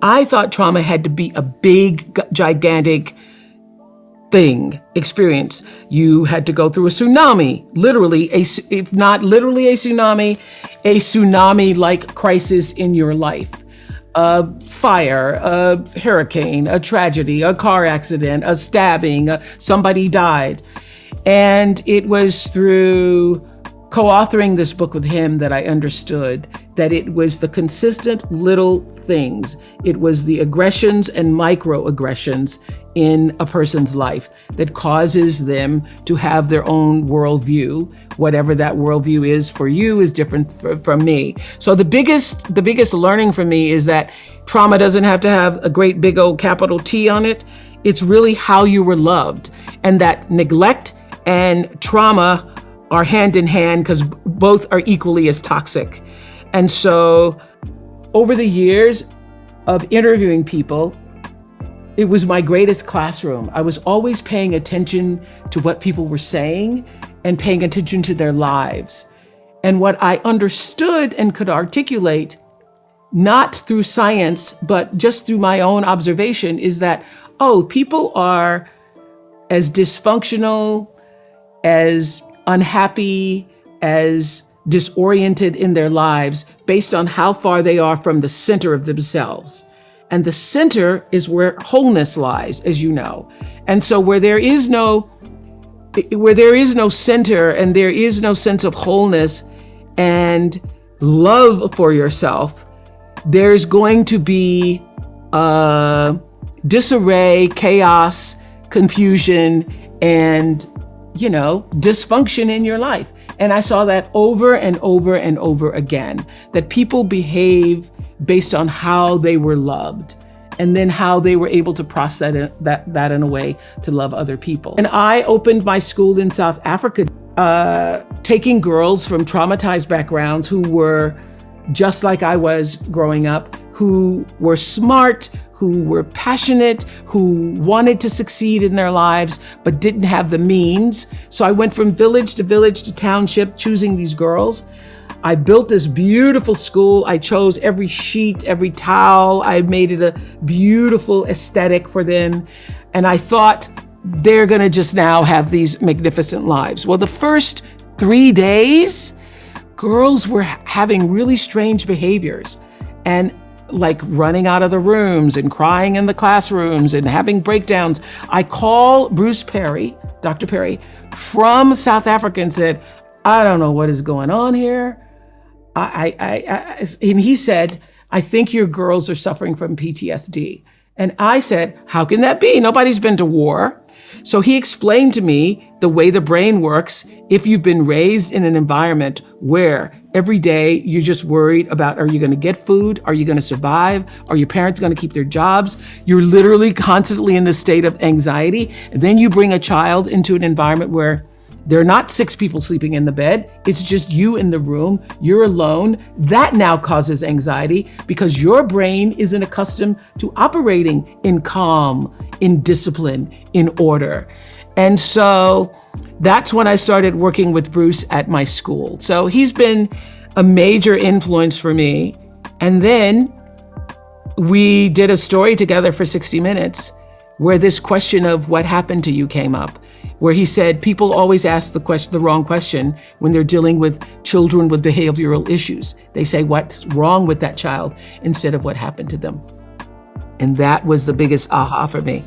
I thought trauma had to be a big, gigantic experience. You had to go through a tsunami, literally, if not literally a tsunami-like crisis in your life. A fire, a hurricane, a tragedy, a car accident, a stabbing, somebody died. And it was through co-authoring this book with him that I understood that it was the consistent little things. It was the aggressions and microaggressions in a person's life that causes them to have their own worldview. Whatever that worldview is for you is different from me. So the biggest learning for me is that trauma doesn't have to have a great big old capital T on it. It's really how you were loved, and that neglect and trauma are hand in hand because both are equally as toxic. And so over the years of interviewing people, it was my greatest classroom. I was always paying attention to what people were saying and paying attention to their lives. And what I understood and could articulate, not through science, but just through my own observation, is that, people are as dysfunctional, as unhappy, as disoriented in their lives based on how far they are from the center of themselves. And the center is where wholeness lies, as you know. And so where there is no center and there is no sense of wholeness and love for yourself, there's going to be disarray, chaos, confusion, and dysfunction in your life. And I saw that over and over and over again, that people behave based on how they were loved and then how they were able to process that in a way to love other people. And I opened my school in South Africa, taking girls from traumatized backgrounds who were just like I was growing up, who were smart, who were passionate, who wanted to succeed in their lives, but didn't have the means. So I went from village to township, choosing these girls. I built this beautiful school. I chose every sheet, every towel. I made it a beautiful aesthetic for them. And I thought they're gonna just now have these magnificent lives. Well, the first 3 days, girls were having really strange behaviors and like running out of the rooms and crying in the classrooms and having breakdowns. I called Bruce Perry, Dr. Perry, from South Africa and said, I don't know what is going on here. And he said, I think your girls are suffering from PTSD. And I said, how can that be? Nobody's been to war. So he explained to me the way the brain works if you've been raised in an environment where every day you're just worried about, are you going to get food? Are you going to survive? Are your parents going to keep their jobs? You're literally constantly in this state of anxiety. And then you bring a child into an environment where there are not 6 people sleeping in the bed. It's just you in the room. You're alone. That now causes anxiety because your brain isn't accustomed to operating in calm, in discipline, in order. And so that's when I started working with Bruce at my school. So he's been a major influence for me. And then we did a story together for 60 Minutes where this question of what happened to you came up, where he said people always ask the wrong question when they're dealing with children with behavioral issues. They say what's wrong with that child instead of what happened to them. And that was the biggest aha for me.